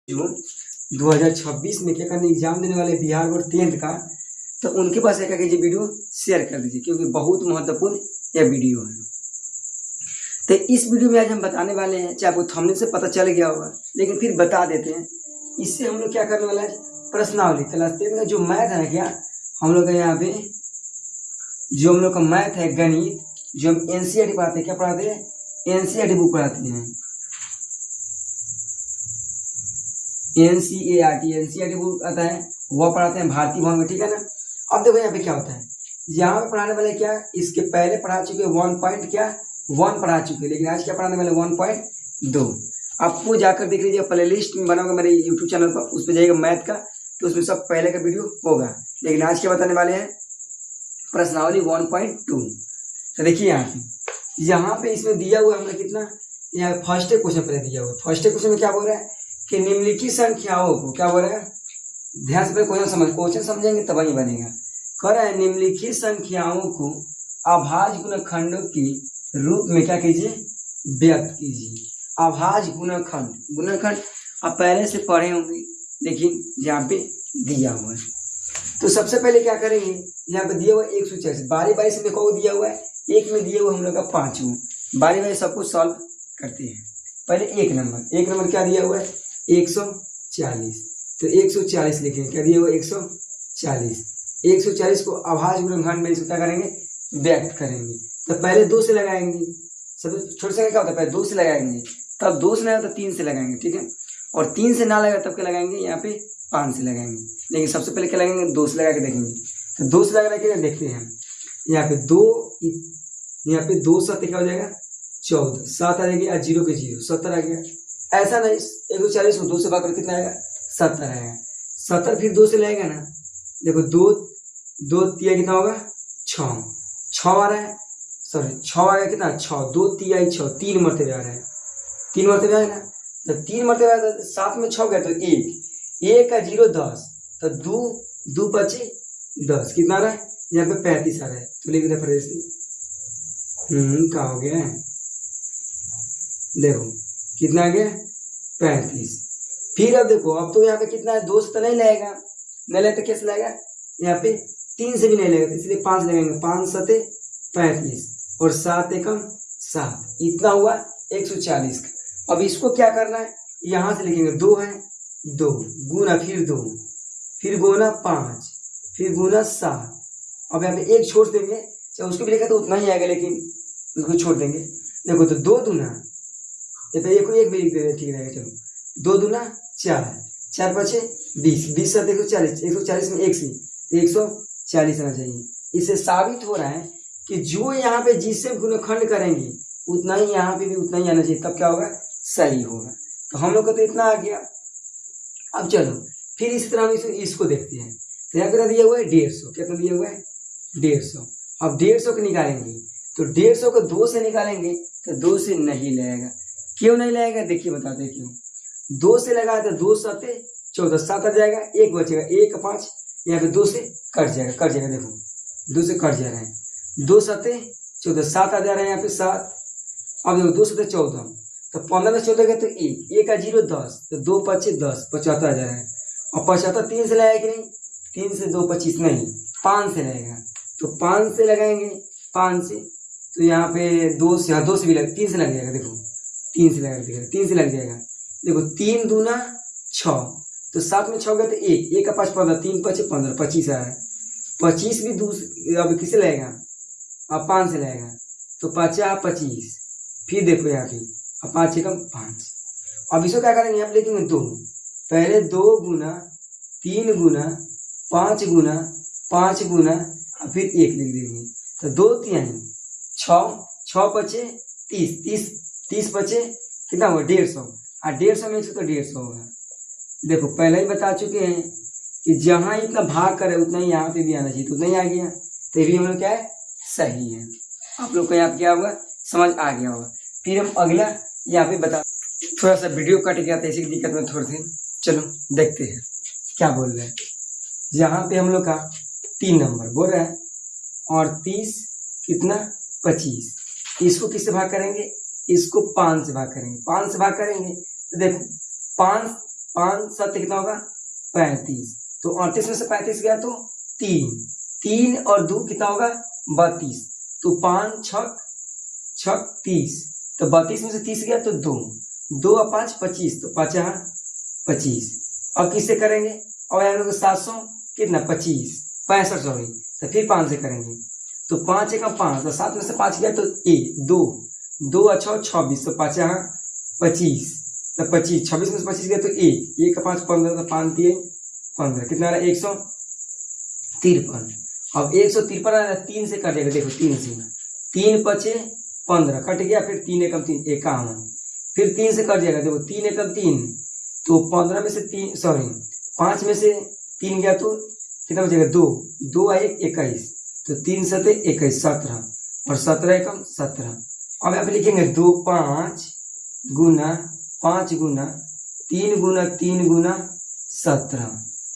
जो 2026 में क्या करने एग्जाम देने वाले बिहार बोर्ड 10th का, तो उनके पास क्या कीजिए वीडियो शेयर कर दीजिए, क्योंकि बहुत महत्वपूर्ण यह वीडियो है। तो इस वीडियो में आज हम बताने वाले हैं, चाहे आपको थंबनेल से पता चल गया होगा, लेकिन फिर बता देते हैं। इससे हम लोग क्या करने वाले हैं, प्रश्नावली क्लास 10 का जो मैथ है क्या, हम लोग यहाँ पे जो हम लोग का मैथ है गणित, जो हम एनसीईआरटी पढ़ाते हैं, क्या पढ़ाते हैं, एनसीईआरटी बुक पढ़ाते हैं, एनसीईआरटी बुक आता है वह पढ़ाते हैं भारतीय भवन में, ठीक है ना। अब देखो यहाँ पे क्या होता है, यहाँ पे पढ़ाने वाले क्या, इसके पहले पढ़ा चुके 1 पढ़ा चुके, लेकिन आज क्या पढ़ाने वाले 1.2। आपको जाकर देख लीजिए, प्ले लिस्ट में बना होगा मेरे यूट्यूब चैनल पर, उस पर जाइएगा मैथ का, तो उसमें सब पहले का वीडियो होगा। लेकिन आज क्या बताने वाले हैं, प्रश्नावली 1.2। तो देखिए यहाँ पे इसमें दिया हुआ है हमने कितना, यहाँ फर्स्ट क्वेश्चन पहले दिया हुआ है। फर्स्ट क्वेश्चन में क्या बोल रहा है कि निम्नलिखित संख्याओं को, क्या बोल रहा है, ध्यान से क्वेश्चन समझेंगे तब ही बनेगा। कह रहा है निम्नलिखित संख्याओं को अभाज्य गुणनखंडों के रूप में क्या कीजिए, व्यक्त कीजिए। अभाज्य गुणनखंड आप पहले से पढ़े होंगे, लेकिन यहाँ पे दिया हुआ है। तो सबसे पहले क्या करेंगे, यहाँ पे दिया हुआ है 140, बारी से देखो दिया हुआ है, एक में दिया हुआ हम लोग का 5, बारी सब कुछ सॉल्व करते हैं। पहले एक नंबर क्या दिया हुआ है, 140। तो 140 लिखेंगे, क्या दिया हुआ है, 140 को अभाज्य गुणनखंड में इसको क्या करेंगे, व्यक्त करेंगे। तो पहले 2 से लगाएंगे, सब छोटे से क्या होता है, पहले 2 से लगाएंगे, तब 2 से नहीं होता 3 से लगाएंगे, ठीक है। और 3 से ना लगा तब क्या लगाएंगे, यहाँ पे 5 से लगाएंगे। लेकिन सबसे पहले क्या लगाएंगे, 2 से लगा के देखेंगे। तो 2 से लगा के देखते हैं, यहाँ पे 2 7 क्या हो जाएगा, 14, 7 आ जाएगी, 0 के 0 70 आ गया। ऐसा नहीं, 140 को 2 से भाग कर कितना आएगा, 70 आएगा। 70 फिर 2 से लगेगा ना, देखो 2 तिया कितना होगा, 6 आ रहा है, सॉरी 6 आ गया, कितना 6, 2 तिया 6, 3 मरतबे आ रहा है, 3 मरतबे आएगा। तो 3 मरतबे आएगा, 7 में 6 गया तो 1 का 0 10, तो 2 25 10, कितना आ रहा है, यहाँ पे 35 आ रहा है। तो लिख दे फिर क्या हो गया, देखो कितना आ गया, 35। फिर अब देखो, अब तो यहाँ पे कितना है, 2 से तो नहीं लगेगा, नहीं लगे तो कैसे लगेगा, यहाँ पे 3 से भी नहीं लगेगा, इसलिए 5 लगेंगे, 5 7 35 और 7 एकम 7, इतना हुआ 140 का। अब इसको क्या करना है, यहाँ से लिखेंगे 2 है, 2 गुना फिर 2, फिर गुना 5, फिर गुना 7। अब यहाँ पे 1 छोड़ देंगे, चाहे उसको भी लिखा तो उतना ही आएगा, लेकिन उसको छोड़ देंगे। देखो तो 2 दूना, एक भी लिख देंगे, ठीक रहेगा। चलो 2 दूना 4, 4 5 20, 20 7 140, 140 में 1 से 140 आना चाहिए। इससे साबित हो रहा है कि जो यहाँ पे जिससे गुणनखंड करेंगे उतना ही यहाँ पे भी उतना ही आना चाहिए, तब क्या होगा, सही होगा। तो हम लोग का तो इतना आ गया। अब चलो फिर इसी तरह हम इसको देखते हैं। तो यहाँ पे दिया हुआ है 150, कितना दिया हुआ है, 150। अब 150 को निकालेंगे, तो 150 को 2 से निकालेंगे तो 2 से नहीं लगेगा। क्यों नहीं लगेगा, देखिए बताते हैं क्यों। 2 से लगा तो 2 7 14, 7 आ जाएगा, 1 बचेगा, 1 5, यहाँ पे 2 से कट जाएगा, देखो 2 से कट जा रहा है, 2 7 14, 7 आ जा रहा है यहाँ पे 7। अब देखो 2 7 14, तो 15 में 14 गया तो 1 का 0 10, तो 2 5 10, 75 आ जा रहा है। और 75 3 से लगाया कि नहीं, 3 से 2 25 नहीं, 5 से लगेगा, तो 5 से लगाएंगे, 5 से तो यहाँ पे 2 से, हाँ 2 से भी लग, 3 से लग जाएगा, देखो 3 से लगा, 3 से लग जाएगा। देखो 3 दूना 6, तो 7 में 6 गया तो 1 का 5 15, 3 5 15, 25 आ रहा है। 25 भी अब किससे लगेगा, अब 5 से लगेगा, तो 5 25, फिर देखो यहाँ पे अब 5 एकम 5। अब इसको क्या करेंगे, यहाँ पे लिखेंगे 2, पहले 2 गुना 3 गुना 5 गुना 5 गुना, और फिर 1 लिख देंगे। तो 2 3 6 5 30 बचे, कितना हुआ 150, और 150 में 100 तो 150 होगा। देखो पहले ही बता चुके हैं कि जहाँ इतना भाग करे उतना ही यहाँ पे भी आना चाहिए, तो उतना ही आ गया। तो ये भी हम लोग क्या है, सही है। आप लोग को यहाँ पे क्या होगा, समझ आ गया होगा। फिर हम अगला यहाँ पे बता, थोड़ा सा वीडियो कट गया था, इसी की दिक्कत में थोड़ी सी, चलो देखते हैं क्या बोल रहे हैं। यहाँ पे हम लोग का 3 नंबर बोल रहा है, और 30 कितना 25, इसको किससे भाग करेंगे, इसको 5 से भाग करेंगे। 5 से भाग करेंगे तो देखो 5 5 7 कितना होगा 35। तो 38 में से 35 गया तो 3 और 2 कितना होगा 32। तो 5 छक 30। तो 32 में से 30 गया तो 2 और 5 25। तो 5 25। अब किससे करेंगे? और यहाँ लोग 700 कितना 25 65 सॉरी। तो फिर 5 से करेंगे तो 5 एक 5। तो 7 में से 5 गया तो 2 और 6 26। तो 5 25। तो 25 26 में से 25 गया तो 1 का 5 15। तो 5 3 15 कितना रहा 153। अब 153 3 से कट जाएगा। देखो 3 से 3 बचे 15 कट गया। फिर 3 एकम 3 51। फिर 3 से कट जाएगा। देखो 3 एकम 3। तो 15 में से 3 सॉरी 5 में से 3 गया तो कितना बचेगा 2 और 1 21। तो 3 7 21 17 और 17 एकम 17। अब यहाँ पे लिखेंगे 2 5 गुना 5 गुना 3 गुना 3 गुना 17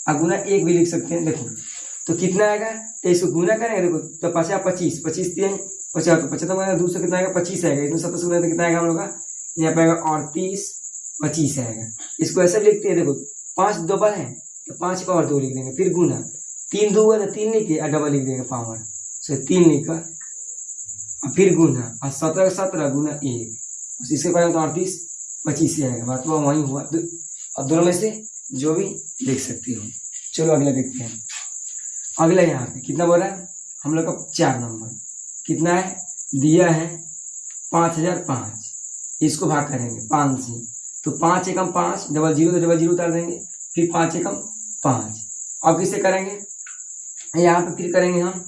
और गुना 1 भी लिख सकते हैं। देखो तो कितना आएगा? तो इसको गुना करेंगे। देखो तो 5 25 25 3 50। तो 75 दूसरा कितना आएगा 25 आएगा। इसमें 70 गुना कितना आएगा हम लोग का? यहाँ पे आएगा 38 25 आएगा। इसको ऐसे भी लिखते हैं। देखो 5 2 बार है तो 5 का और 2 लिख देंगे। फिर गुना 3 2 हुआ तो 3 लिख के और डबल लिख देंगे पावर। सो 3 लिखकर और फिर गुना और 17 17 गुना 1। इसके बाद तो 38 25 ही आएगा। बात हुआ वहीं हुआ। अब दोनों में से जो भी लिख सकती हो। चलो अगला देखते हैं। अगला यहाँ पे कितना बोला है हम लोग का 4 नंबर कितना है दिया है 5005। इसको भाग करेंगे 5 से। तो 5 एकम 5 डबल जीरो तो डबल जीरो उतार देंगे। फिर 5 एकम 5। अब किससे करेंगे? यहाँ पे फिर करेंगे हम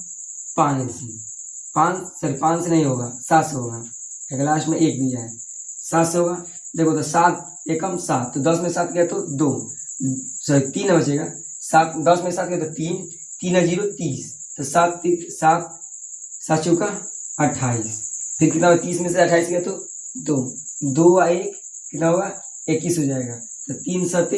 5 से। 5 से नहीं होगा 7 से होगा। लास्ट में 1 दिया है 7 से होगा। देखो तो 7 एकम 7। तो 10 में 7 गया तो 2 सॉरी 3 बचेगा। 7 10 में 7 गया तो 3 3 और 0 30। तो 7 चौका 28। फिर कितना होगा 30 में से 28 गया तो 2 और 1 कितना होगा 21 हो जाएगा। तो 3 7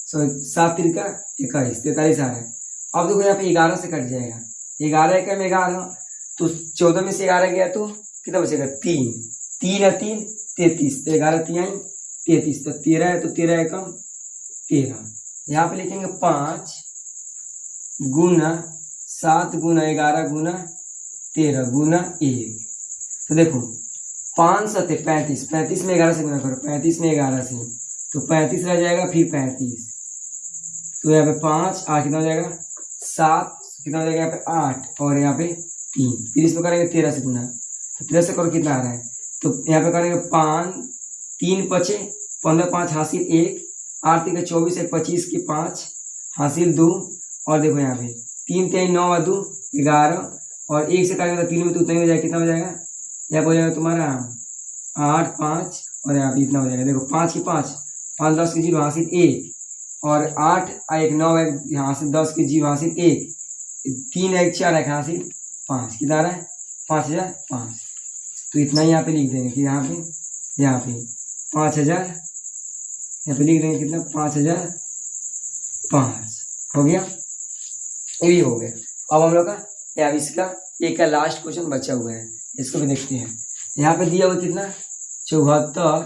7 3 का 21 43 आ रहा है। अब देखो यहाँ पे 11 से कट जाएगा। 11 एकम 11। तो 14 में से 11 गया तो कितना बचेगा 3 और 3 33। तो 11 3 33। तो 13 है तो 13 एकम 13। यहाँ पे लिखेंगे 5 गुना 7 गुना 11 गुना 13 गुना 1। तो देखो 5 7 35। 35 में 11 से गुना करो। 35 में 11 से तो 35 रह जाएगा। फिर 35 तो यहाँ पे 5 8 कितना हो जाएगा 7 कितना हो जाएगा यहाँ पे 8 और यहाँ पे 3। फिर इसमें करेंगे 13 से गुना। तो 13 से करो कितना आ रहा है? तो यहाँ पे करेंगे 5 3 बचे 15 5 हासिल 1 8 3 24 1 25 की 5 हासिल 2 और देखो यहाँ पे 3 3 9 और 2 11 और 1 से करेंगे तो 3 में तो उतना ही हो जाएगा। कितना हो जाएगा? यहाँ पे हो जाएगा तुम्हारा 8 5 और यहाँ पे इतना हो जाएगा। देखो 5 की 5 5 10 की 0 हासिल 1 और 8 1 9 1 हासिल 10 की 0 हासिल 1 3 1 4 1 हासिल 5। कितना आ रहा है 5005। तो इतना ही यहाँ पे लिख देंगे कि यहाँ पे 5000 यहाँ पे लिख देंगे कितना 5005 हो गया। ये भी हो गया। अब हम लोग का यहाँ इसका एक का लास्ट क्वेश्चन बचा हुआ है। इसको भी देखते हैं। यहाँ पे दिया हुआ कितना 74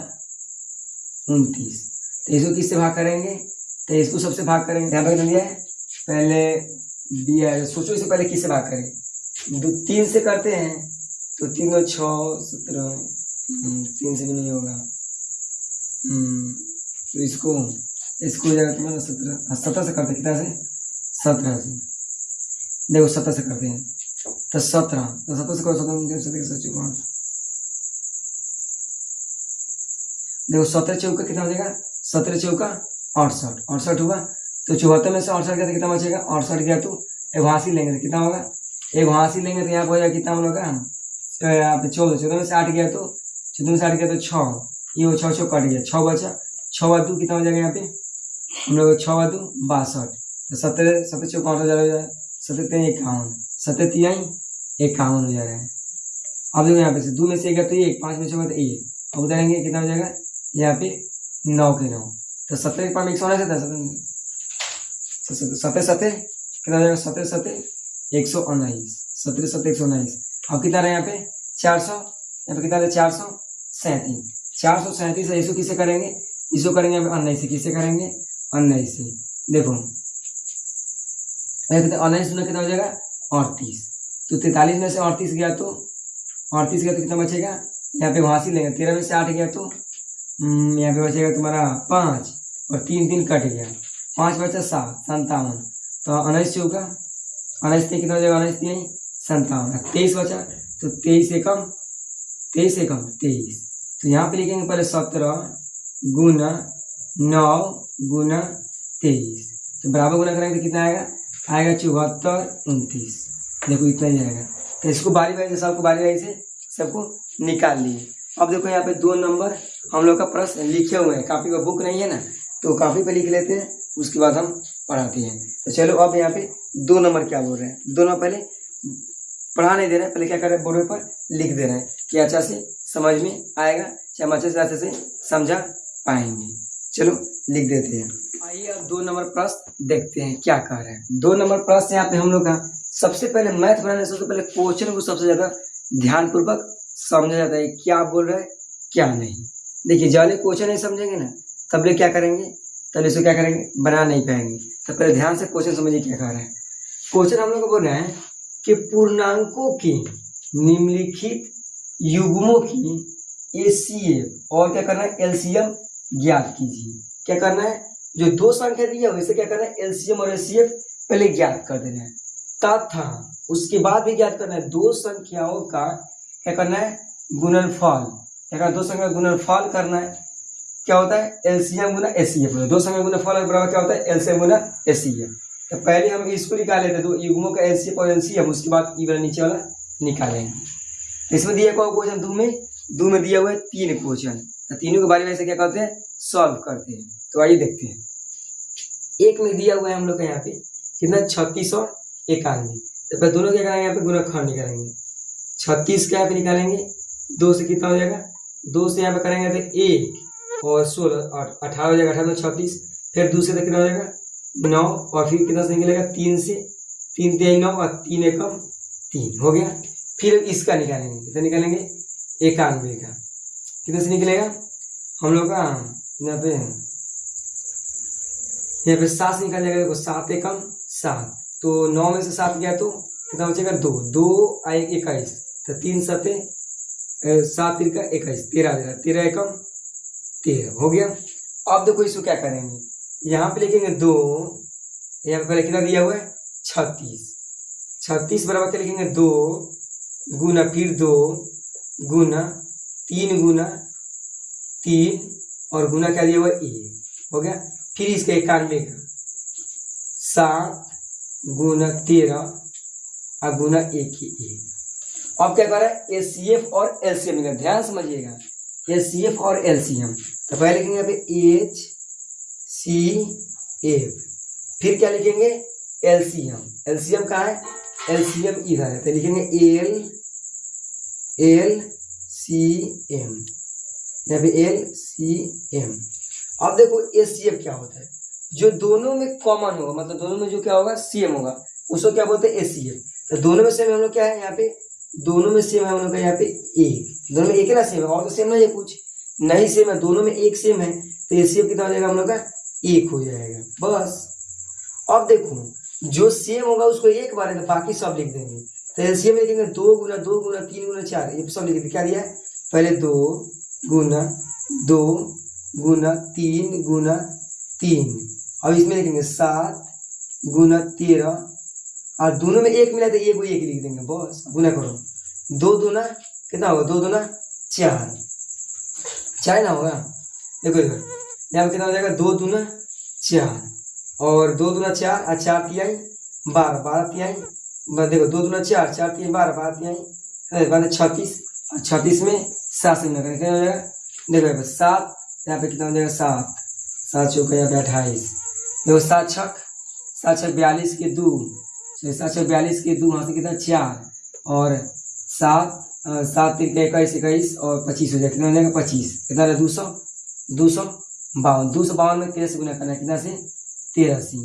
29। तो इसको किससे भाग करेंगे? तो इसको सबसे भाग करेंगे। यहाँ पे कितना दिया है पहले दिया है। सोचो इससे पहले किससे भाग करें? 3 से करते हैं तो 3 और 6 17 3 से भी नहीं होगा। तो इसको हो जाएगा तुम्हारा 17 से करते कितना से 17 से। देखो 17 से करते हैं तो 17 से करो 17 देखो 17 चौका कितना हो जाएगा 17 चौका 68 हुआ। तो 74 में से 68 गया तो कितना बचेगा 68 गया तो एक हासिल लेंगे तो कितना होगा एक हासिल लेंगे तो यहाँ पर हो जाएगा कितना हम लोग का यहाँ पे 14 में से 8 गया तो 14 में से 8 गया तो 6 ये वो 6 कट गया 6 बचा 6 और 2 कितना हो जाएगा यहाँ पे हम लोग 6 और 2 62। तो 17 चौका हो जाएगा 17 51 17 51 हो जा रहा है। अब देखो यहाँ पे से 2 में से 1 गया तो 1 5 में से होगा तो 1 अब उतारेंगे कितना हो जाएगा यहाँ पे 9 के 9। तो 17 के 5 में 119 था 17 कितना हो जाएगा 17 119 17 119। अब कितना रहा यहाँ पे 400 यहाँ पे कितना रहा 437 है। इसको किससे करेंगे? इसको करेंगे हम 19 से। किससे करेंगे 19 से देखो 19 में कितना हो जाएगा 38। तो 43 में से 38 गया तो 38 गया तो कितना बचेगा, यहाँ पे वहाँ से लेंगे 13 में से 8 गया तो यहाँ पे बचेगा तुम्हारा 5 और 3 कट गया, 5 बचा 7, 57। तो 19 चौका 19 कितना हो जाएगा, 19 3 57, 23 बचा तो 23 एकम 23। तो यहाँ पे लिखेंगे पहले 17 गुना 9 गुना 23, तो बराबर गुना करेंगे तो कितना आएगा 74 29। देखो इतना ही आएगा। तो इसको बारी बारी से सबको निकाल लिए। अब देखो यहाँ पे 2 नंबर हम लोग का प्रश्न लिखे हुए हैं, कापी पर बुक नहीं है ना, तो कापी पर लिख लेते हैं, उसके बाद हम पढ़ाते हैं। तो चलो अब यहाँ पे 2 नंबर क्या बोल रहे हैं, 2 नंबर पहले पढ़ा नहीं दे रहे हैं, पहले क्या कर रहे हैं बोर्ड पर लिख दे रहे हैं कि अच्छा से समझ में आएगा, चाहे हम अच्छे से समझा पाएंगे। चलो लिख देते हैं। आइए अब 2 नंबर प्रश्न देखते हैं क्या कह रहे हैं। 2 नंबर प्रश्न यहाँ पे हम लोग का सबसे पहले मैथ बनाने से पहले क्वेश्चन को सबसे ज्यादा ध्यानपूर्वक समझा जाता है, क्या बोल रहा है क्या नहीं। देखिए जब क्वेश्चन नहीं समझेंगे ना तब ले क्या करेंगे, तब इसको क्या करेंगे बना नहीं पाएंगे। तो पहले ध्यान से क्वेश्चन समझिए क्या कह रहे हैं। क्वेश्चन हम लोग को बोल रहे हैं कि पूर्णांकों के निम्नलिखित युग्मों की एचसीएफ और क्या करना है एलसीएम ज्ञात कीजिए। क्या करना है, जो 2 संख्या दी है वैसे क्या करना है एलसीएम और एचसीएफ पहले ज्ञात कर देना है, तथा उसके बाद भी ज्ञात करना है 2 संख्याओं का क्या करना है गुणनफल। क्या करना, 2 संख्या का गुणनफल करना है। क्या होता है एलसीएम गुना एचसीएफ, 2 संख्या गुणनफल बराबर क्या होता है एलसीएम गुना एचसीएफ। तो पहले हम इसको निकाल लेते हैं, तो युग्मों का एलसीएफ और एलसीएम, उसके बाद ई वाला नीचे वाला निकालेंगे। इसमें दिया हुआ क्वेश्चन 2 में दिया हुआ है 3 क्वेश्चन, तो तीनों के बारे में से क्या करते हैं सॉल्व करते हैं। तो आइए देखते हैं। एक में दिया हुआ है हम लोग का यहाँ पे कितना 36 और 91, तो पहले दोनों क्या करेंगे यहाँ पे गुणनखंड निकालेंगे। 36 क्या पे निकालेंगे 2 से कितना हो जाएगा, 2 से यहाँ पे करेंगे तो 1 और 16 और 18 हो जाएगा, 18 तो 36, फिर 2 से तो कितना हो जाएगा 9 और फिर कितना से निकलेगा 3 से 3 3 9 और 3 एकम 3 हो गया। फिर इसका निकालेंगे, कितना निकालेंगे 91 का, कितने से निकलेगा हम लोग का यहाँ पे 7 से निकल जाएगा। देखो 7 एकम 7, तो 9 में से 7 गया तो कितना बचेगा 2 2 1 21, तो 3 7 7 3 का 21 13 13 एकम 13 हो गया। अब देखो इसको क्या करेंगे, यहाँ पे लिखेंगे 2, यहाँ पे पहले कितना दिया हुआ है 36 बराबर क्या लिखेंगे 2 गुना फिर 2 गुना 3 गुना 3 और गुना क्या दिया हुआ 1 हो गया। फिर इसका 91 का 7 गुना 13 और गुना 1 की 1। अब क्या कर रहा है एचसीएफ और एलसीएम का ध्यान समझिएगा, एचसीएफ और एलसीएम। तो पहले लिखेंगे यहाँ पे एचसीएफ, फिर क्या लिखेंगे एलसीएम। एलसीएम कहाँ है, एलसीएम इधर है, तो लिखेंगे एलसीएम, यहाँ पे एलसीएम। अब देखो एचसीएफ क्या होता है, जो दोनों में कॉमन होगा, मतलब दोनों में जो क्या होगा सेम होगा उसको क्या बोलते हैं एचसीएफ। तो दोनों में सेम हम लोग क्या है यहाँ पे, दोनों में सेम है हम लोग का यहाँ पे 1, दोनों में 1 ना सेम है, और तो सेम नहीं है कुछ नहीं सेम है, दोनों में 1 सेम है, तो एचसीएफ कितना हो जाएगा हम लोग का 1 हो जाएगा बस। अब देखो जो सेम होगा उसको एक बार है तो बाकी सब लिख देंगे। तो एलसीएम में लिखेंगे 2 गुना 2 गुना 3 गुना 4, ये सब लिख देंगे। क्या दिया है पहले 2 गुना 2 गुना 3 गुना 3, अब इसमें लिखेंगे 7 गुना 13, और दोनों में 1 मिला तो ये कोई 1 लिख देंगे बस। गुना करो 2 दूना कितना होगा 2 दूना 4 ना होगा। देखो इधर यहाँ पे कितना हो जाएगा 2 दूना 4 और 2 दूना 4 और 4 तिहाई 12 12 तिहाई, देखो 2 दूना 4 4 तिहाई 12 12 तिहाई 36, और 36 में 7 से गुना करें कितना हो जाएगा, देखो यहाँ पे 7, यहाँ पे कितना हो जाएगा 7 7 चौका यहाँ पे 28, देखो 7 छक 42 के 2, 7 छक 42 के 2, वहाँ से कितना 4 और 7 7 3 का 21 21 और 25 हो जाएगा, कितना हो जाएगा 25, कितना 252 252 में 13 से गुना करना है, कितना से 13 से।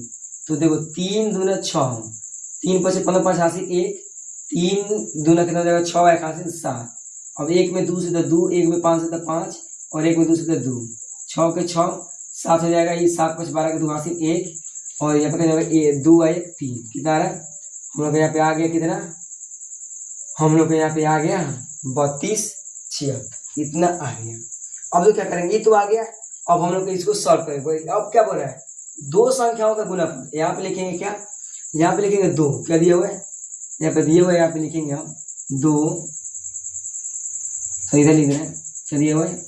तो देखो 3 दूना 6, 3 5 15 5 81, 3 दूना कितना हो जाएगा 6 81 7, अब 1 में 2 से तो 2, 1 में 5 से तो 5 और 1 में 2 से तो 2, 6 के 6 7 हो जाएगा, ये 7 5 12 के 2 हासिल 1, और यहाँ पे क्या जाएगा 2 1 3, कितना आ रहा है हम लोग यहाँ पे आ गया कितना, हम लोग यहाँ पे आ गया 32 76, इतना आ गया। अब तो क्या करेंगे, ये तो आ गया, अब हम लोग इसको सॉल्व करेंगे। अब क्या बोल रहा है, दो संख्याओं का गुणनफल, यहाँ पे लिखेंगे क्या, यहाँ पे लिखेंगे 2, क्या दिया हुआ है यहाँ पे दिया हुआ है, यहाँ पे लिखेंगे हम 2, तो इधर लिख रहे हैं क्या दिया हुआ है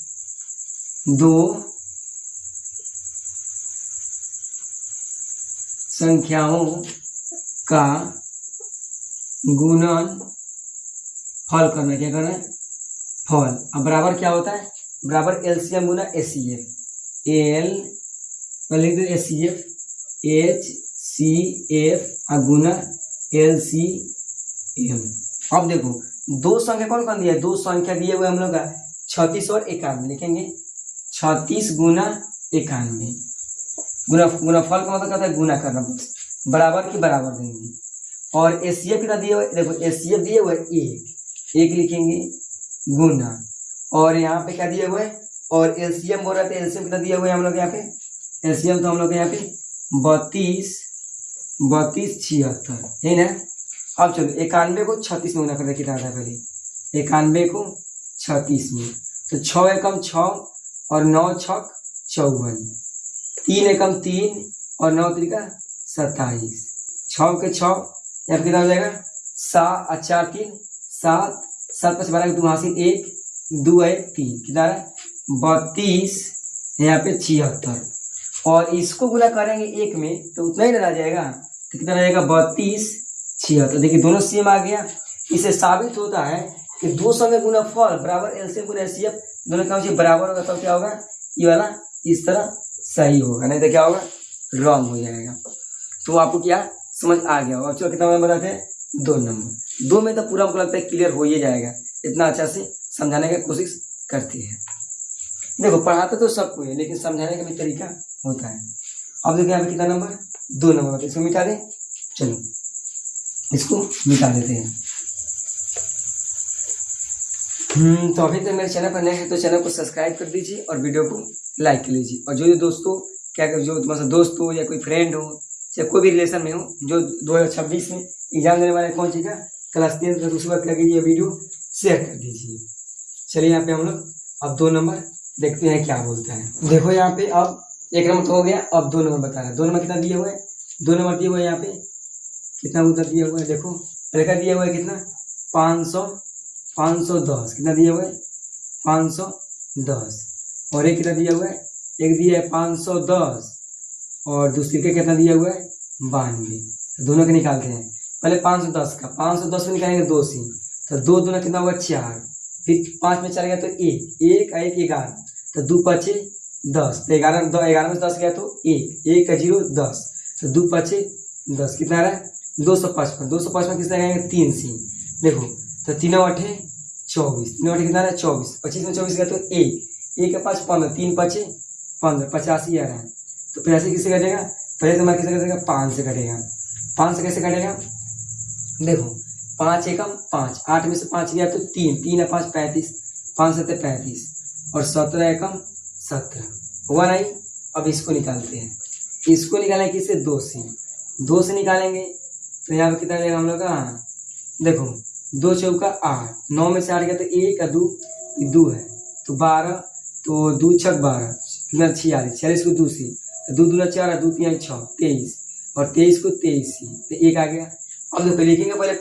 2 संख्याओं का गुणन फल करना है, क्या करना है फल। अब बराबर क्या होता है, बराबर एलसीएम गुना एचसीएफ, एल लिख दो एचसीएफ, एचसीएफ गुना एलसीएम। अब देखो दो संख्या कौन कौन दिया है, दो संख्या दिए हुए हम लोग का 36 और 91, लिखेंगे 36 गुना 91, गुणनफल का मतलब कहता है गुना करना, बस बराबर के बराबर देंगे। और एचसीएफ कितना दिया हुआ है, देखो एचसीएफ दिया हुआ है 1 लिखेंगे गुना, और यहाँ पे क्या दिया हुआ है, और एलसीएम बोल रहा था, एलसीएम कितना दिया हुआ है हम लोग यहाँ पे, एलसीएम तो हम लोग यहाँ पे 32 76 है ना। अब चलो 91 को 36 में गुना कर दे, कितना था पहले 91 को 36 में, तो 6 एकम 6 और 9 छक 54, 3 एकम 3 और 9 त्रिका 27, 6 के 6 यहाँ पे कितना हो जाएगा 7 और 4 3 7, 7 5 12 के 2 हासिल 1 2 1 3, कितना है 32 यहाँ पे 76, और इसको गुना करेंगे 1 में तो उतना ही रह जाएगा, तो कितना रहेगा 32 76। देखिए दोनों सेम आ गया, इससे साबित होता है कि दो संख्या गुणनफल बराबर एलसीएम गुना एचसीएफ, दोनों का बराबर होगा, तब क्या होगा ये वाला इस तरह सही होगा, नहीं तो क्या होगा रॉन्ग हो जाएगा। तो आपको क्या समझ आ गया होगा। चलो कितना नंबर बताते हैं, 2 नंबर, 2 में तो पूरा हमको लगता है क्लियर हो ही जाएगा, इतना अच्छा से समझाने की कोशिश करते हैं। देखो पढ़ाते तो सबको है, लेकिन समझाने का भी तरीका होता है। अब देखो यहाँ पे कितना नंबर 2 नंबर होता है, इसको मिटा दें, चलो इसको मिटा देते हैं। तो अभी तक मेरे चैनल पर नए हैं तो चैनल को सब्सक्राइब कर दीजिए और वीडियो को लाइक कर लीजिए। और जो दोस्तों क्या जो तुम्हारा दोस्त हो या कोई फ्रेंड हो या कोई भी रिलेशन में हो जो 2026 में एग्जाम देने वाले कौन चीज़ का क्लास 10 का, उसी बात क्या कीजिए वीडियो शेयर कर दीजिए। चलिए यहाँ पे हम लोग अब 2 नंबर देखते हैं क्या बोलता है। देखो यहाँ पे अब 1 नंबर तो हो गया, अब 2 नंबर बता रहा है। 2 नंबर कितना दिया हुआ है, 2 नंबर दिया हुआ है यहाँ पे कितना उधर दिया हुआ है, देखो लड़का दिया हुआ है कितना 510, कितना दिया हुआ है 510, और एक कितना दिया हुआ है, एक दिया है 510 और दूसरी का कितना दिया हुआ है 92। तो दोनों के निकालते हैं, पहले 510 का 510 में निकालेंगे 2 से, तो 2 दूना कितना हुआ 4, फिर 5 में 4 गया तो 1 1 1 11, तो 2 5 10, तो 11 में 10 गया तो 1 1 का 0 10, तो 2 5 10, कितना आ रहा है 255 किस लगाएंगे 3 से, देखो तो 3 8 24, 3 8 कितना है 24, 25 में 24 गया तो 1 का 5 15, 3 5 15, 85 आ रहा है। तो 85 किससे कटेगा, पहले तुम्हारा किससे कटेगा 5 से कटेगा, 5 से कैसे कटेगा, देखो 5 एकम 5, 8 में से 5 गया तो 3 3 है 5 35, 5 7 35 और 17 एकम 17 हुआ नहीं। अब इसको निकालते हैं, इसको निकालेंगे किससे 2 से निकालेंगे, तो यहाँ पे कितना जाएगा हम लोग का, देखो 2 चौका 8, 9 में से 8 गया तो 1 का 2 है तो 12, तो 2 6 12 कितना 46 को 2 से, तो 2 दूना 4 2 3 6 23 और 23 को 23 से, तो 1 आ गया। अब देखो लिखेंगे पहले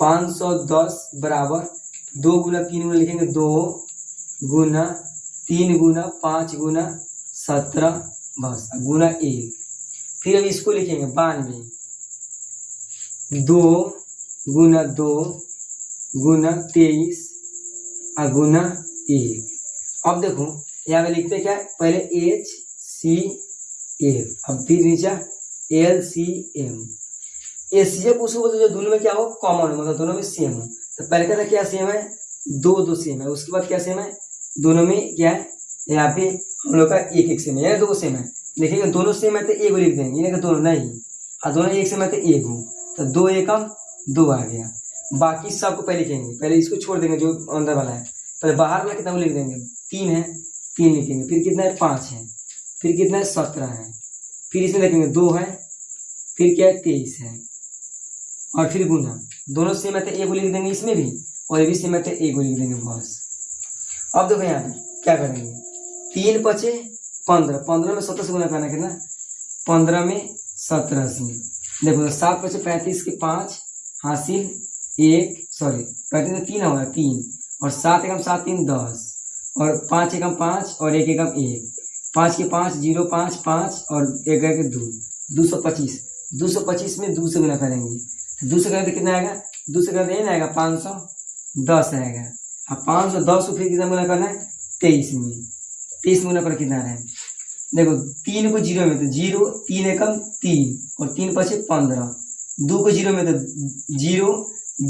510 बराबर 2 गुना 3 गुना लिखेंगे 2 गुना 3 गुना 5 गुना 17 बस गुना 1, फिर अब इसको लिखेंगे 92 2 गुना 2 गुना 23 गुना 1। अब देखो यहाँ पे लिखते क्या है, पहले HCF, अब फिर नीचे LCM। HCF उसको बोलते जो दोनों में क्या हो कॉमन हो, मतलब दोनों में सेम हो। तो पहले का क्या सेम है 2 सेम है, उसके बाद क्या सेम है दोनों में क्या है, यहाँ पे हम लोग का 1 सेम है, 2 सेम है। देखेंगे दोनों सेम है तो 1 लिख देंगे, नहीं दोनों नहीं, और दोनों 1 सेम है तो 1 हो, तो 2 एकम 2 आ गया। बाकी सबको पहले लिखेंगे, पहले इसको छोड़ देंगे जो अंदर वाला है, पहले बाहर वाला कितना लिख देंगे 3 है 3 लिखेंगे, फिर कितना है 5 है फिर कितना है 17 है, फिर इसमें देखेंगे 2 है, फिर क्या है 23 है, और फिर गुना दोनों सेम है तो ए को लिख देंगे इसमें भी, और ये भी सेम है तो ए को लिख देंगे बस। अब देखो यहाँ पे क्या करेंगे, 3 पचे 15, 15 में 17 से गुना करना कितना, 15 में 17 से देखो 7 पचे 35 के 5 हासिल 1, सॉरी 35 में 3 होगा 3, और 7 एकम 7 3 10, और 5 एकम 5 और 1 एकम 1, 5 के 5 0 5 5 और 1 के 2, 225, 225 में 2 से गुना करेंगे तो 2 से करेंगे तो कितना आएगा, 2 से करेंगे ना आएगा 510 आएगा। अब 510 को फिर कितना गुना करना है 23 में, 23 में गुना कर कितना है, देखो 3 को 0 में तो 0, 3 एकम 3 और 3 पचे 15, 2 को 0 में तो 0,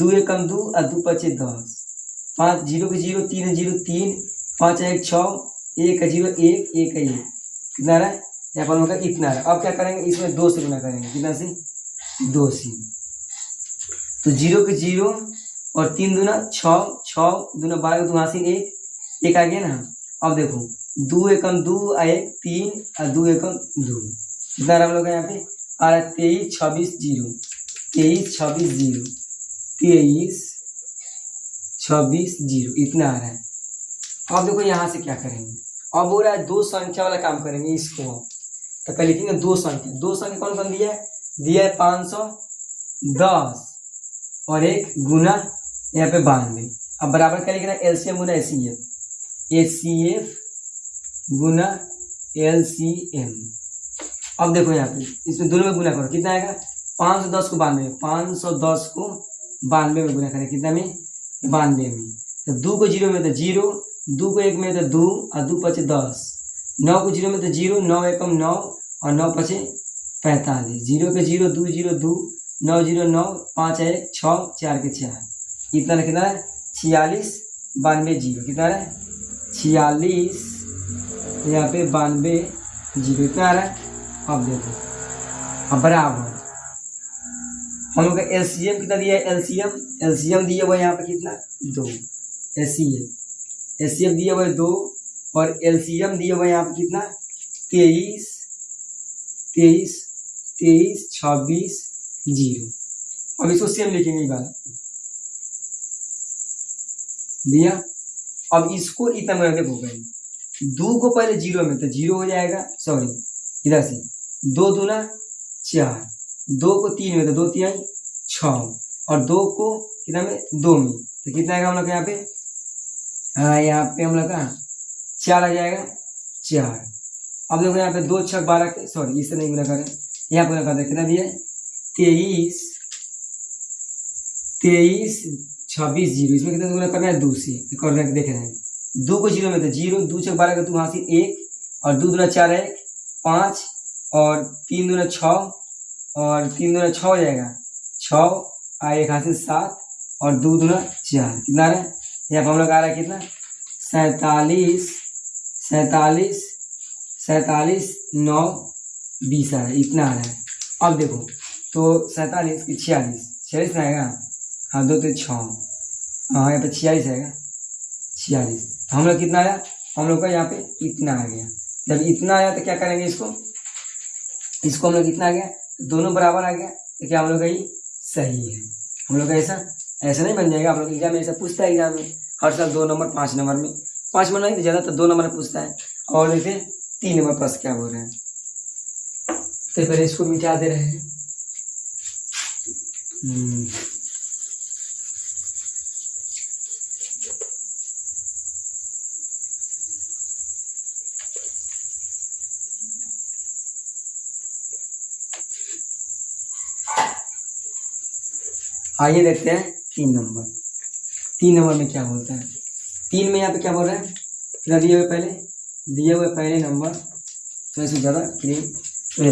2 एकम 2 और 2 पचे 10, 5 0 के 0, 3 0 3, 5 1 6, 1 0 1 1 1 कितना रहा है यहाँ पर होगा इतना रहा। अब क्या करेंगे, इसमें 2 से गुना करेंगे, कितना से 2 से, तो 0 के 0 और 3 दूना 6, 6 दूना 12 2 हासिल 1 1 आ गया ना। अब देखो 2 एकम 2 और 1 3 और 2 एकम 2 कितना रहा हम लोग यहाँ पे आ रहा है 23 26 0, 23 26 0, 23 26 0 इतना आ रहा है। अब देखो यहाँ से क्या करेंगे, अब हो रहा है 2 संख्या वाला काम करेंगे इसको। तो पहले लिखेंगे 2 संख्या, 2 संख्या कौन कौन दिया है 510 और 1 गुना यहाँ पे 92। अब बराबर क्या लिखना है एलसीएम गुना एचसीएफ, एचसीएफ गुना एलसीएम। अब देखो यहाँ पे इसमें दोनों में गुना करो, कितना आएगा 510 को 92, 510 को 92 में गुना करें, कितना में 92 में, तो 2 को 0 में तो 0, 2 को 1 में तो 2 और 2 पचे 10, 9 को 0 में तो 0, 9 एकम 9 और 9 पचे 45, 0 के 0 2 0 2, 9 0 9, 5 1 6 4 के 4 इतना कितना है 46 92 0 कितना है 46 यहाँ पे 92 0 इतना आ रहा है। अब देखो अब बराबर हम लोग का एलसीएम कितना दिया है, एलसीएम दिया हुआ है यहाँ पे कितना 2, एचसीएफ दिया हुआ है 2 और एलसीएम दिया हुआ है यहाँ पे कितना 23 26 0। अब इसको सेम लिखेंगे ये वाला दिया। अब इसको इतना में देखो गए 2 को पहले 0 में तो 0 हो जाएगा, सॉरी इधर से 2 दूना 4, 2 को 3 में तो 2 3 6 और 2 को कितना में 2 में तो कितना आएगा हम लोग यहाँ पे, यहाँ पे हम लोग का 4 आ जाएगा 4। अब देखो यहाँ पे 2 6 12 के, सॉरी इससे नहीं गुना करें, यहाँ पे गुना कर कितना दिया है 23 26 0, इसमें कितना गुना करना है 2 से करना देख रहे हैं, 2 को 0 में तो 0, 2 6 12 का 2 हासिल 1 और 2 दूना 4 1 5 और 3 दूना 6 और 3 दूना 6 हो जाएगा 6 और 1 हासिल 7 और 2 दूना 4 कितना आ रहा है यहाँ पर हम लोग आ रहा है कितना 47 9 20 आ रहा है इतना आ रहा है। अब देखो तो 47 की 46 ना आएगा, हाँ 2 तो 6, हाँ यहाँ पे 46 आएगा 46, हम लोग कितना आया हम लोग का यहाँ पे इतना आ गया। जब इतना आया तो क्या करेंगे इसको हम लोग इतना आ गया दोनों बराबर आ गया तो क्या हम लोग का ये सही है। हम लोग का ऐसा नहीं बन जाएगा, हम लोग एग्जाम में ऐसा पूछता है, एग्जाम में हर साल 2 नंबर 5 नंबर में 5 नंबर नहीं तो ज़्यादा तो 2 नंबर में पूछता है और देखिए 3 नंबर प्लस क्या बोल रहे हैं। तो पहले इसको मिटा दे रहे हैं, आइए देखते हैं 3 नंबर। 3 नंबर में क्या बोलता है, 3 में यहाँ पे क्या बोल रहे हैं, फिर दिए हुए पहले नंबर तो इसमें ज़्यादा क्रीम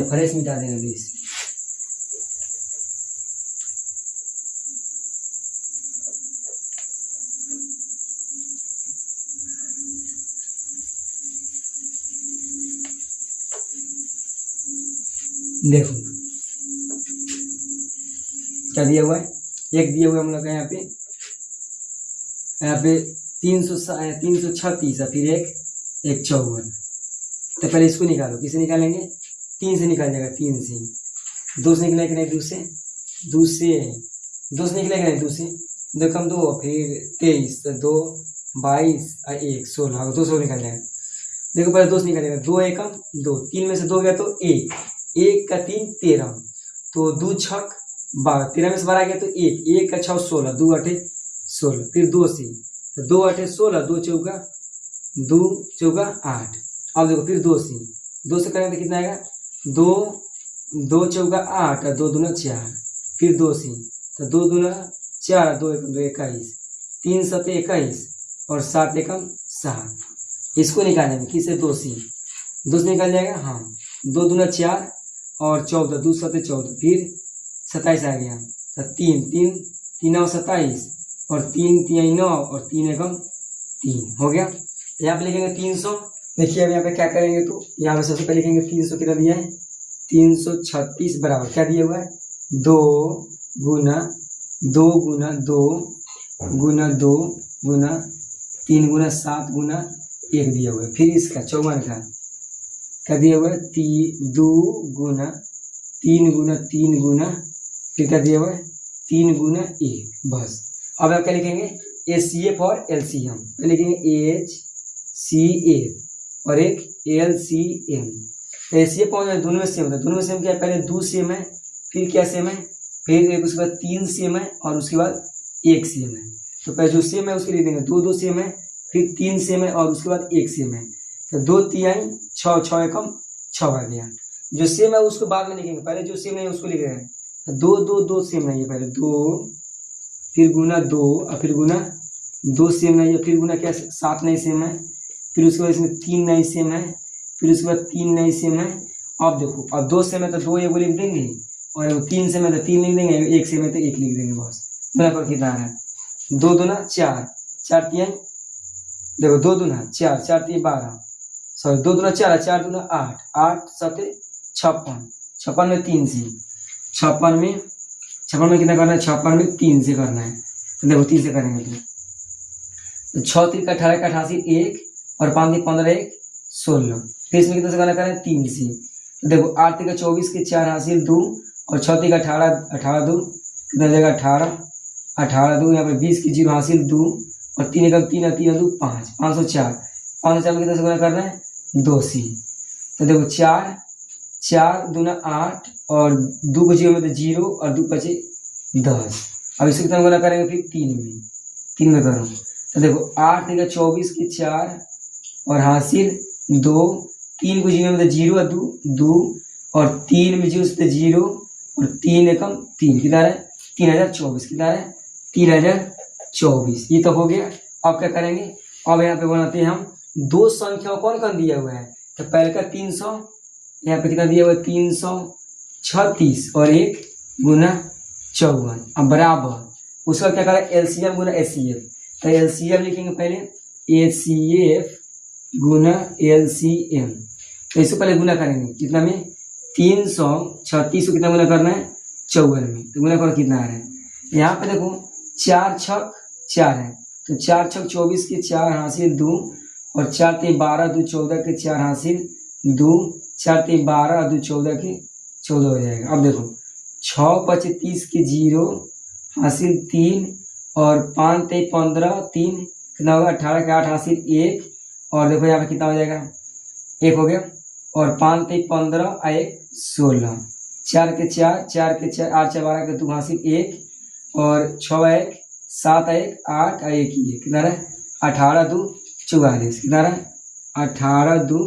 फ्रेश मिटा देना प्लीज। देखो क्या दिया हुआ है, एक दिया हुआ है हम लोग का यहाँ पे 336 है, फिर एक 54 तो पहले इसको निकालो, किसे निकालेंगे, 3 से निकाल जाएगा, 3 से, 2 से निकलेगा कि नहीं, 2 से, 2 से निकलेगा नहीं, 2 से 2 कम 2, फिर 23, तो 2 22 और 1 16, 200 निकल जाएगा। देखो पहले 2 से निकलेगा, 2 एकम 2, 3 में से 2 गया तो 1, 1 का 3 13, तो 2 छक 12, 13 में से 12 गया तो 1, 1 का 6 16, 2 8 16, फिर 2 से, तो 2 8 16, 2 चौका 8। अब देखो फिर 2 से करेंगे तो कितना आएगा, 2 चौका 8 और 2 दूना 4, फिर 2 से, तो 2 दूना 4, 2 एकम 2 21, 3 7 21 और 7 एकम 7। इसको निकालेंगे किसे, 2 से निकल जाएगा, हाँ, 2 दूना 4 और 14, 2 7 14, फिर 27 आ गया, तो 3 9 27 और 3 3 9 और 3 एकम 3 हो गया। यहाँ पे लिखेंगे 300। देखिए अब यहाँ पे क्या करेंगे, तो यहाँ पे सबसे पहले लिखेंगे 300 कितना दिया है, 336 बराबर क्या दिया हुआ है, 2 गुना 2 गुना 2 गुना 2 गुना 3 गुना 7 गुना 1 दिया हुआ है। फिर इसका 54 का क्या दिया हुआ है, 2 गुना 3 गुना 3 गुना, फिर क्या दिया हुआ है, 3 गुना 1, बस। अब आप क्या लिखेंगे, HCF और LCM, लिखेंगे HCF और एक LCM। HCF पहुंच जाए, दोनों में सेम होता है, दोनों में सेम क्या है, पहले 2 सेम है, फिर क्या सेम है, फिर एक उसके बाद 3 सेम है और उसके बाद 1 सेम है। तो पहले जो सेम है उसके लिख देंगे, 2 सेम है, फिर 3 सेम है और उसके बाद 1 सेम है, तो 2 3 6 6 एकम 6 आ गया। जो सेम है उसको बाद में लिखेंगे, पहले जो सेम नहीं है उसको लिख रहे हैं, 2 सेम नहीं है, पहले 2 फिर गुना 2 और फिर गुना 2 सेम नहीं है, फिर गुना क्या 7 नहीं सेम है, फिर उसके बाद इसमें 3 नहीं सेम है, फिर उसके बाद 3 नहीं सेम है। अब देखो, अब 2 सेम है तो 2 एगो लिख देंगे, और 3 सेम है तो 3 लिख देंगे, 1 सेम है तो 1 लिख देंगे, बस। बराबर कितना है, 2 दूना 4 4 3, देखो 2 दूना 4 4 3 12, सॉरी 2 दूना 4 4 दूना 8 8 7 56, 56 में 3 से, 56 में कितना करना है, 56 में 3 से करना है, तो देखो 3 से करेंगे तो 6 3 का 18 का 88 1 और 5 3 15 1 16, फिर इसमें कितना से करना है, 3 से, तो देखो 8 3 का 24 के 4 हासिल 2 और 6 3 का 18 2 कितना जाएगा 18 2, यहाँ पे 20 की 0 हासिल 2 और 3 एकम 3 और 3 2 5 504 में कितना से गुना करना है, 2 से, तो देखो 4 दूना 8 और 2 को 0 में तो 0 और 2 बचे 10। अब इसको कितना गुना करेंगे, फिर 3 में करो, तो देखो 8 3 का 24 के 4 और हासिल 2, 3 को 0 में तो 0 और 2 और 3 में 0 से 0 और 3 एकम 3 कितना है, 3024 कितना है, 3024। ये तो हो गया। अब क्या करेंगे, अब यहाँ पे बनाते हैं हम 2 संख्याओं कौन कौन दिया हुआ है, तो पहले का 300, यहाँ पे कितना दिया हुआ है 336 और 1 गुना 54, अब बराबर उसका क्या करें, LCM गुना HCF, तो LCM लिखेंगे पहले, HCF गुना LCM, तो इसको पहले गुना करेंगे कितना में, 336 को कितना गुना करना है, 54 में, तो गुना करो कितना आ रहा है, यहाँ पे देखो 4 छक 4 है, तो 4 छक 24 के 4 हासिल 2 और 4 3 12 2 14 के 4 हासिल 2, 4 3 12 2 14 के 14 हो जाएगा। अब देखो 6 5 30 के 0 हासिल 3 और 5 3 15 3 कितना होगा, 18 के 8 हासिल 1 और देखो यहाँ पे कितना हो जाएगा, 1 हो गया, और 5 3 15 और 1 16, 4 के 4 4 के 4 8 4 12 के 2 हासिल 1 और 6 1 7 1 8 और 1 1 कितना रहा, 18 2 44 कितना रहा, 18 2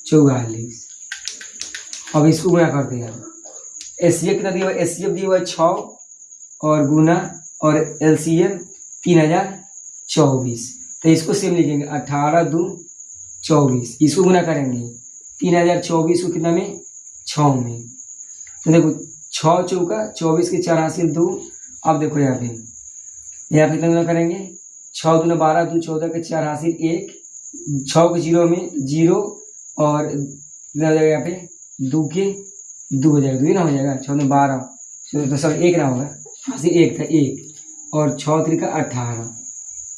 44। अब इसको गुना करते हैं, HCF कितना दिया हुआ है, HCF दिया हुआ है 6 और गुना और LCM 3024, तो इसको सेम लिखेंगे 18 2 24, इसको गुना करेंगे 3024 को कितना में, 6 में, तो देखो 6 चौका 24 के 4 हासिल 2। अब देखो यहाँ पे कितना गुना करेंगे, 6 दूना 12 2 14 के 4 हासिल 1, 6 को 0 में 0 और कितना हो जाएगा, यहाँ पे 2 के 2 हो जाएगा, 2 ना हो जाएगा, 6 में 12 तो सब 1 ना होगा, हासिल 1 था 1 और 6 3 का 18।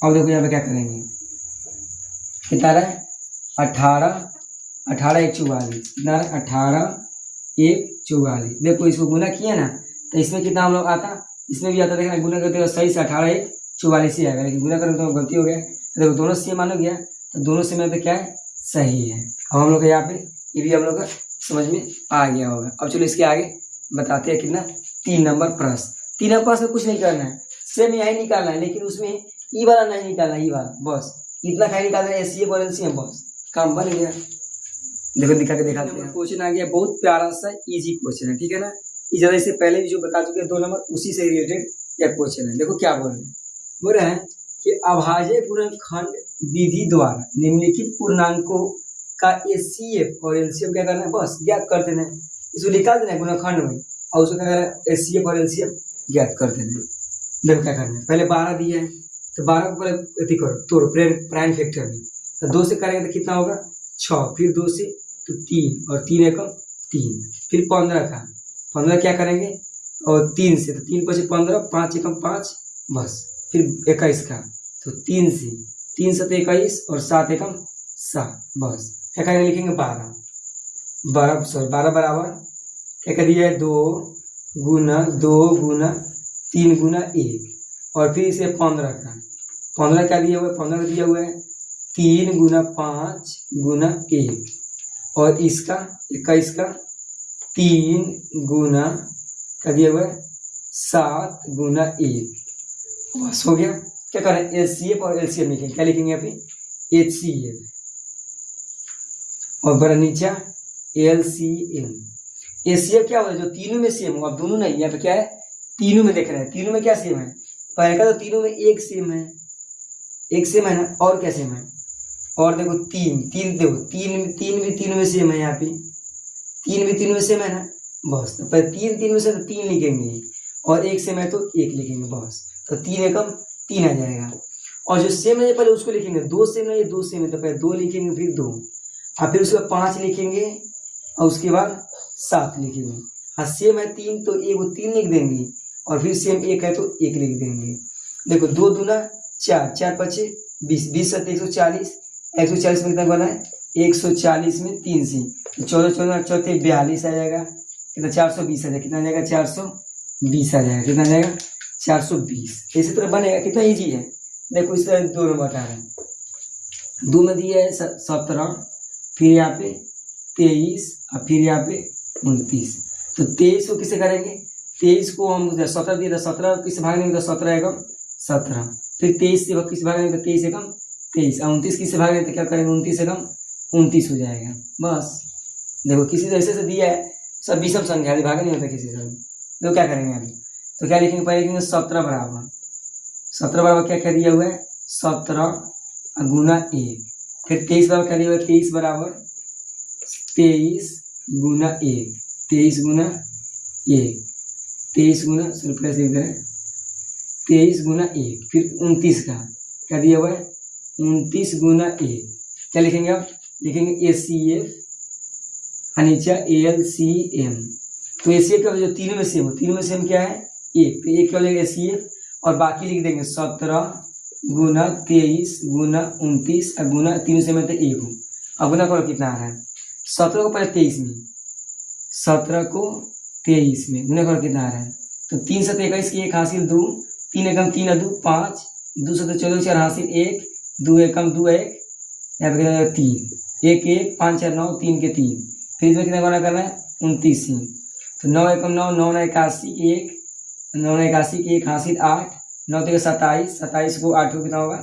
अब देखो यहाँ पे क्या करेंगे, कितना रहा है 18 18 1 44, कितना 18 1 44। देखो इसको गुना किया ना तो इसमें कितना हम लोग आता, इसमें भी आता, देखना गुना करते हुए सही से 18 1 44 ही आएगा, लेकिन गुना करने तो गलती हो गया। देखो दोनों सेम मानो गया तो दोनों से में तो क्या है, सही है। अब हम लोग यहाँ पे ये भी हम लोग का समझ में आ गया होगा। अब चलो इसके आगे बताते हैं कितना 3 नंबर प्रश्न। 3 नंबर प्रश्न में कुछ नहीं करना है, सेम यही निकालना है, लेकिन उसमें ई वाला नहीं निकालना, ई वाला बस इतना खाली निकालना है, एसीएफ और एलसीएम, बस काम बन गया। देखो दिखा के दिखाते हैं। क्वेश्चन आ गया, बहुत प्यारा सा इजी क्वेश्चन है, ठीक है ना। ये ज्यादा इससे पहले भी जो बता चुके हैं 2 नंबर उसी से रिलेटेड यह क्वेश्चन है। देखो क्या बोल रहे हैं, बोल रहे हैं कि अभाज्य पूर्णखंड विधि द्वारा निम्नलिखित पूर्णांकों का एचसीएफ और एलसीएम क्या करना है, बस ज्ञात कर देना है। इसको निकाल देना है गुणनखंड में और उसको क्या करना है, एचसीएफ और एलसीएम ज्ञात कर देना है। देखो क्या करना है, पहले 12 दिया है तो 12 को पहले अति करो तोड़ प्राइम फैक्टर में, तो 2 से करेंगे तो कितना होगा 6, फिर 2 से तो 3 और 3 एकम 3, फिर 15 का 15 क्या करेंगे और 3 से तो 3 बचे 15, 5 एकम 5 बस, फिर 21 का तो 3 से 3 7 21 और 7 एकम 7 बस, क्या करेंगे लिखेंगे 12 बराबर क्या कर दिया है 2 गुना 3 गुना 1 और फिर इसे 15 का 15 क्या दिया हुआ है, 15 दिया हुआ है 3 गुना 5 गुना 1 और इसका 21 का 3 गुना क्या दिया हुआ है 7 गुना 1 बस हो गया। क्या करें एचसीएफ और एलसीएम लिखेंगे, क्या लिखेंगे यहाँ पे एचसीएफ और बड़ा नीचा एलसीएम। एचसीएफ क्या होगा जो तीनों में सेम हो, अब दोनों नहीं, यहाँ पे क्या है तीनों में देख रहे हैं, तीनों में क्या सेम है, पहले का तो तीनों में एक सेम है ना, और क्या सेम है, और देखो तीन देखो तीन भी तीनों में सेम है, यहाँ पे तीन भी तीनों में सेम है ना, बस तो पहले तीन में से तो 3 लिखेंगे और एक सेम है तो 1 लिखेंगे बस, तो 3 एकम 3 आ जाएगा। और जो सेम है पहले उसको लिखेंगे, 2 सेम है, 2 सेम है तो पहले 2 लिखेंगे फिर 2 और फिर उसके बाद 5 लिखेंगे और उसके बाद 7 लिखेंगे। हाँ सेम है 3 तो 3 लिख देंगे और फिर सेम 1 है तो 1 लिख देंगे। देखो 2 दूना 4, 4 5 20, 20 7 140, 140 में कितना बना है 140 में 3 से 14 14 चौथे 42 आ जाएगा, कितना 420 आ जाएगा, कितना आ जाएगा 420 आ जाएगा, कितना आ जाएगा 420। इसी तरह बनेगा, कितना इजी है। देखो इस तरह 2 नंबर बता रहे हैं, 2 में दिया है 17, फिर यहाँ पे 23 और फिर यहाँ पे 29, तो 23 को किसे करेंगे, 23 को हम 17 दिए तो 17 किसे भागेंगे तो 17 एकम 17, फिर 23 से किसे भागेंगे तो 23 एकम 23 और 29 किसे भागेंगे तो क्या करेंगे 29 एकम 29 हो जाएगा बस। देखो किसी जैसे से दिया है सब विषम संख्या है, भागे नहीं होता किसी से। देखो क्या करेंगे अभी, तो क्या लिखेंगे, पहले लिखेंगे 17 बराबर क्या क्या दिया हुआ है 17 गुना 1, फिर 23 बराबर क्या दिया हुआ है 23 बराबर 23 गुना 1, 23 गुना 1, 23 गुना प्लस लिख दे रहे 23 गुना 1, फिर 29 का क्या दिया हुआ है 29 गुना 1, क्या लिखेंगे अब लिखेंगे एचसीएफ नीचे एलसीएम। तो एचसीएफ का जो तीनों में सेम हो, तीनों में सेम क्या है 1, तो 1 क्या हो जाएगा एचसीएफ और बाकी लिख देंगे 17 गुना 23 गुना 29 और गुना तीनों से में तो 1 हो। अब गुना करो कितना आ रहा है 17 को पहले 23 में, 17 को 23 में गुना करो कितना आ रहा है, तो 3 7 21 की 1 हासिल 2, 3 एकम 3 और 2 5, 2 7 14 4 हासिल 1, 2 एकम 2 1 यहाँ पे 3 1 1 5 4 9 3 के 3, फिर इसमें कितना गुना करना है 29 से, तो 9 एकम 9 9 81 1 9 81 की 1 हासिल 8, 9 3 27, 27 को 8 को कितना होगा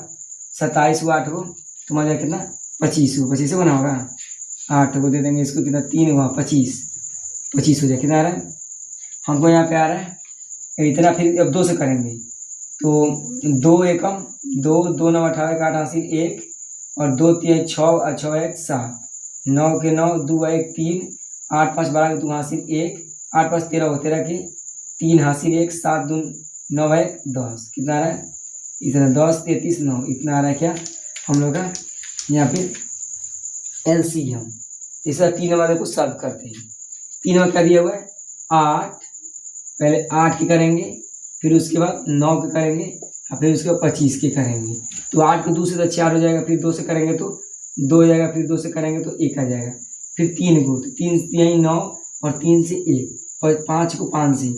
27 को 8 को तुम्हारा कितना 25 को 25 बना होगा, 8 को दे देंगे इसको कितना 3 हुआ 25 हो जाए, कितना आ रहा है हमको यहाँ पे आ रहा है इतना। फिर अब 2 से करेंगे तो 2 एकम 2 2 9 18 का 8 हासिल 1 और 2 3 6 और 6 1 7, 9 के 9 2 1 3 8 5 12 के 2 हासिल 1, 8 5 13 हो 13 के 3 हासिल 1, 7 2 9 1 10, कितना आ रहा है इतना 10 33 9, इतना आ रहा है क्या हम लोग का यहाँ पे एलसीएम। इसका 3 नंबर को सॉल्व करते हैं। 3 नंबर क्या दिया हुआ है 8, पहले 8 के करेंगे फिर उसके बाद 9 के करेंगे और फिर उसके बाद 25 के करेंगे, तो 8 को 2 से तो 4 हो जाएगा, फिर 2 से करेंगे तो 2 हो जाएगा, फिर 2 से करेंगे तो 1 आ जाएगा, फिर 3 को, तो 3 3 9 और 3 से 1, 5 को 5 से,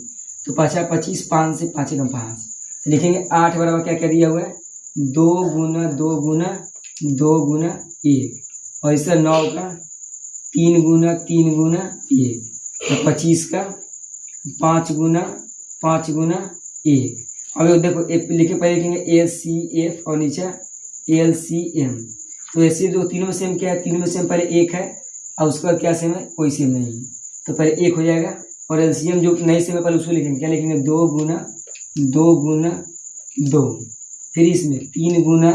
तो 5 25, 5 से 5 1 5, तो लिखेंगे 8 बराबर क्या क्या दिया हुआ है 2 गुना 2 गुना 2 गुना 1, और इसका 9 का 3 गुना 3 गुना 1, तो 25 का 5 गुना 5 गुना 1। अब देखो लिखे पहले लिखेंगे LCF और नीचे LCM, तो ऐसे जो तीनों में सेम क्या है, तीनों में सेम पहले 1 है और उसका क्या सेम है, कोई सेम नहीं है, तो पहले 1 हो जाएगा। और LCM जो नहीं सेम है पहले उसको लिखेंगे, क्या लिखेंगे 2 गुना 2 गुना 2, फिर इसमें 3 गुना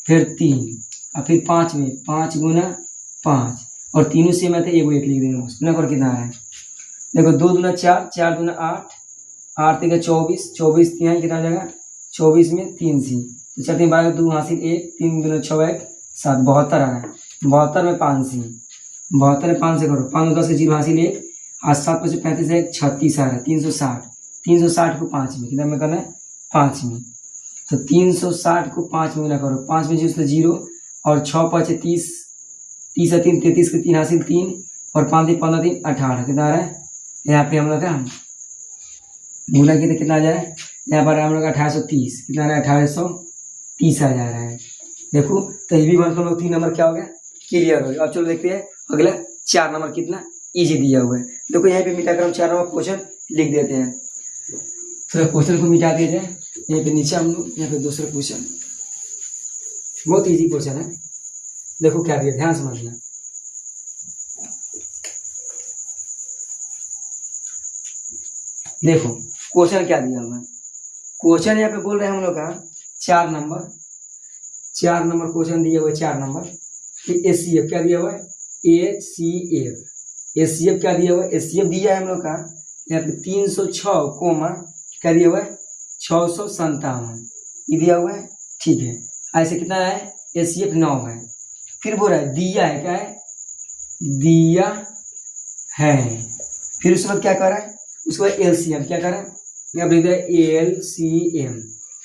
फिर 3 और फिर 5 में 5 गुना 5, और तीनों सेम है तो 1 1 लिख देंगे उसको। ना कितना है देखो 2 दूना 4, 4 दूना 8, 8 3 24, 24 3 कितना हो जाएगा 24 में 3 सी, तो 4 3 12 2 हासिल 1, 3 दूना 6 1 7, 72 आ रहा है, 72 में 5 सी, 72 में 5 से करो, 5 10 से 0 हासिल 1, 8 7 5 35 1 36 आ रहा है, 360, 360 को 5 में कितना में करना है 5 में, तो 360 को 5 में गुना करो, 5 में 0 और 6 5 30, 30 है 3 33 के 3 हासिल 3 और 5 3 15 3 18, कितना आ रहा है यहाँ पे हम लोग का गुना किया तो कितना आ जा रहा है यहाँ पर हम लोग 1830, कितना आ रहा है 1830 आ जा रहा है। देखो तो ये भी वन हम लोग 3 नंबर क्या हो गया क्लियर हो गया। अब चलो देखते हैं अगला 4 नंबर कितना इजी दिया हुआ है। देखो यहाँ पे मिटाकर हम 4 नंबर क्वेश्चन लिख देते हैं, थोड़ा क्वेश्चन को मिटा दिया जाए। यहाँ पे नीचे हम लोग यहाँ पे दूसरा क्वेश्चन, बहुत इजी क्वेश्चन है, देखो क्या दिया ध्यान समझना। देखो क्वेश्चन क्या दिया हुआ है, क्वेश्चन यहाँ पे बोल रहे हैं हम लोग का 4 नंबर क्वेश्चन दिया हुआ है 4 नंबर। फिर HCF क्या दिया हुआ है HCF क्या दिया हुआ है HCF दिया है हम लोग का यहाँ पे 306 कोमा क्या दिया हुआ है 657 ये दिया हुआ है, ठीक है। ऐसे कितना है HCF 9 है। फिर बोल रहा है दिया है, क्या है दिया है। फिर उसके बाद क्या कर रहा है, उसके बाद LCM क्या कर रहा है, यहाँ लिख दिया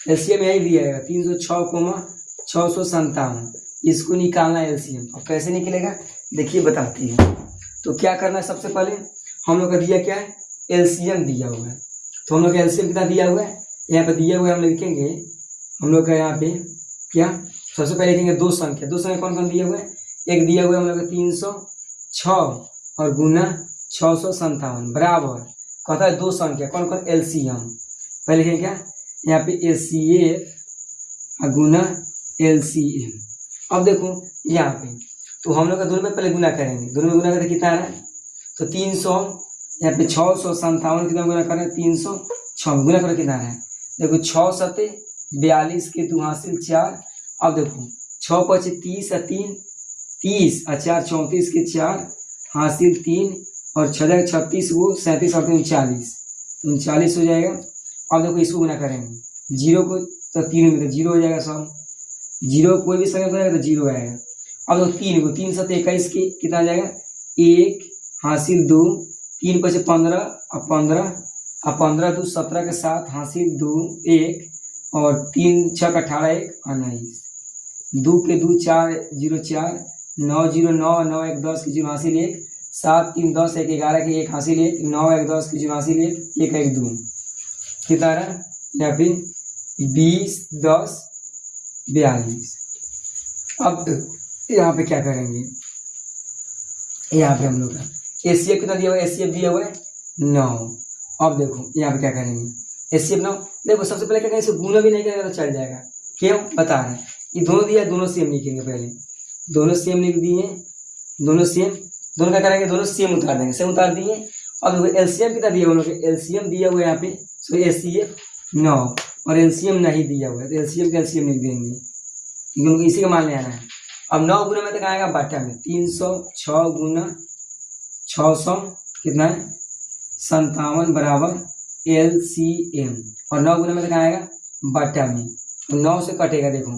LCM यही दिया है 306 कोमा 657, इसको निकालना है LCM। और कैसे निकलेगा देखिए बताते हैं। तो क्या करना है, सबसे पहले हम लोग का दिया क्या है LCM दिया हुआ है, तो हम लोग का LCM कितना दिया हुआ है यहाँ पे दिया हुआ है, हम लिखेंगे हम लोग का यहाँ पे क्या, सबसे पहले लिखेंगे दो संख्या कौन कौन दिया हुआ है, एक दिया हुआ है हम लोग का 306 और गुना 657 बराबर कहता है 2 संख्या कौन कौन LCM। पहले लिखेंगे क्या यहाँ पे HCF गुना LCM। अब देखो यहाँ पे तो हम लोग का दोनों में पहले गुना करेंगे, दोनों में गुना करके कितना आ रहा है, तो 300 यहाँ पे 657 कितना गुना कर रहे हैं 306 गुना करके कितना आ रहा है, देखो 6 7 42 के 2 हासिल 4। अब देखो 6 5 30 और 3 30 और 4 34 के 4 हासिल 3 और 6 36 वो 37 और 39 हो जाएगा। अब देखो इसको गुना करेंगे, 0 को तो 3 में तो 0 हो जाएगा, सब 0 कोई भी संख्या बनाएगा तो 0 आएगा। अब देखो 3 को 3 7 21 के कितना आ जाएगा 1 हासिल 2 3 5 15 और 15 2 17 के 7 हासिल 2 1 और 3 6 18 1 19 2 के 2 4 0 4 9 0 9 9 1 10 के 0 हासिल 1 7 3 10 1 11 के 1 हासिल 1 9 1 10 के 0 हासिल 1 1 1 2 कितना आ रहा है यहाँ पे 20 10 42। अब यहाँ पे क्या करेंगे, यहाँ पे हम लोग का HCF कितना दिया हुआ है, HCF दिया हुआ है 9। अब देखो यहाँ पे क्या करेंगे HCF 9, देखो सबसे पहले क्या करेंगे इसे गुना भी नहीं करेंगे तो चल जाएगा, क्यों बता रहे हैं ये दोनों दिया दोनों सेम लिखेंगे, पहले दोनों सेम लिख दिए, दोनों सेम, दोनों क्या करेंगे दोनों सेम उतार देंगे, सेम उतार दिए। अब देखो LCM कितना दिया हुआ हम लोग LCM दिया हुआ है यहाँ पे, सो HCF 9 और LCM नहीं दिया हुआ है तो LCM का LCM लिख देंगे क्योंकि इसी का मान ले आना है। अब 9 गुना में तक आएगा बट्टा में 306 गुना 600 कितना है 57 बराबर LCM, और 9 गुना में तक आएगा बट्टा में, तो 9 से कटेगा, देखो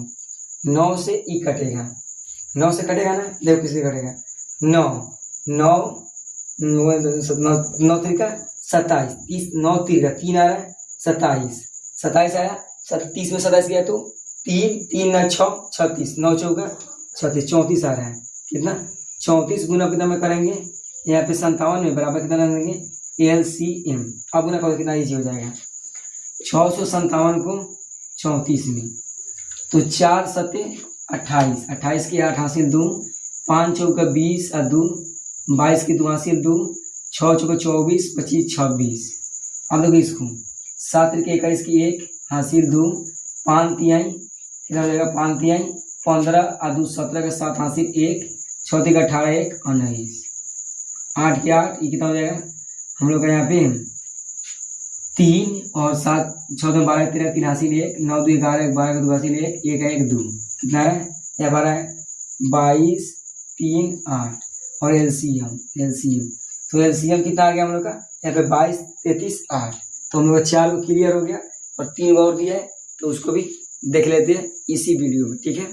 9 से ई कटेगा, 9 से कटेगा ना, देखो किससे कटेगा 9 9 9 3 27 30 9 3 3 आ रहा है 27 आया 30 में 27 गया तो 3 3 9 6 36 9 4 36 34 आ रहा है कितना 34 गुना कितना में करेंगे, यहाँ पे 57 में बराबर कितना देंगे LCM। अब गुना करो कितना ईजी हो जाएगा, 657 को 34 में, तो 4 सते 28, 28 के 8 हासिल 2, 5 चौका 20 और 2, 22 के 2 हासिल 2, 6 चौका 24, 25 26। अब देखो इसको 7 के 21 की 1 हासिल 2, 5 तिहाई कितना हो जाएगा 5 तिहाई 15 और 2 17 का 7 हासिल 1, 6 तिहाई 18 1 19, 8 के 8 ये कितना हो जाएगा हम लोग का यहाँ पे 3 और 7 14 12 13 3 हासिल 1, 9 2 11 12 2 हासिल 1 1 1 2 कितना है यहाँ 12 है 22 3 8 और एलसीएम तो एलसीएम कितना आ गया हम लोग का यहाँ पे 22 33 8। तो हम लोग का 4 को क्लियर हो गया और 3 और दिया है तो उसको भी देख लेते हैं इसी वीडियो में, ठीक है।